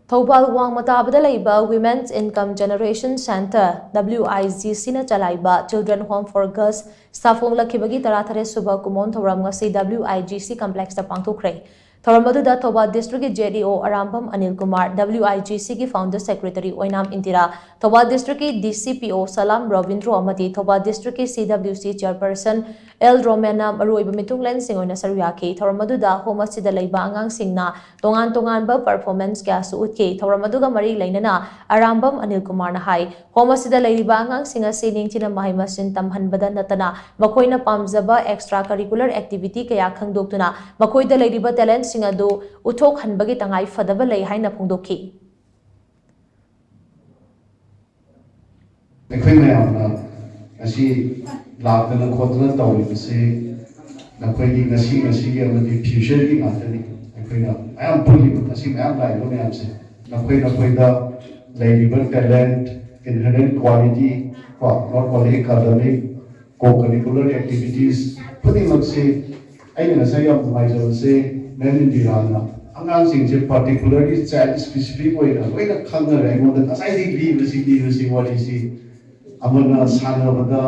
THOUBAL WANGMATABA LEIBA Women's Income Generation Center WIGC na CHALLAIBA Children Home for Girls Safonglakkhibagi Suba Kumon Thouram Ngasi WIGC Complex ta Pangthokkhre Thouram aduda Thouba District JDO Arambam Anil Kumar WIGC ki Founder Secretary Oinam Intira Thouba District DCPO Salam Ravindro Amati Thouba District CWC Chairperson L Romana Maruiba Mitunglen Singoina Saruyaki Thouram aduda Home asida leiba angang singna tongan ba performance kya su utke Thouram aduga mari lainana Arambam Anil Kumar na hai Home asida leiba angang singa sining tina mahimasin tamhanbada natana makoina pamjaba extracurricular activity kaya khangdoktuna makoida leiba talent singa do uthok hanbagi tangai fadaba lei haina phongdokhi Lakdana khotna tawibase nakhoi ngasi amadi future gi ngatani akhoi ayam puli asi ayam lai lo ayam se nakhoi da leiba talent inherent quality not only academic co-curricular activities putting up say aina sai am mai jo se men dirana angang sing se particularly child specific way na khangna rai mo da sai di li wali si amana sana bada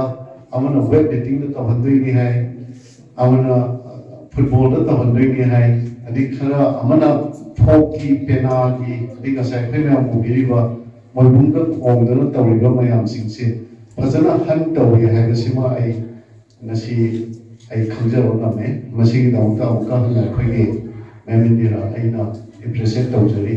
amana web dating da tahandoi ni hai amana football da tahandoi ni hai adi khara amana hockey pena ki adi ka sai pe me mobili ba moibung da ong da tawi ba mayam sing se fazana han tawi hai sima ai nasi ai khangja ro na me masi da ta ka na khoi ge me min dira ai na represent tawjari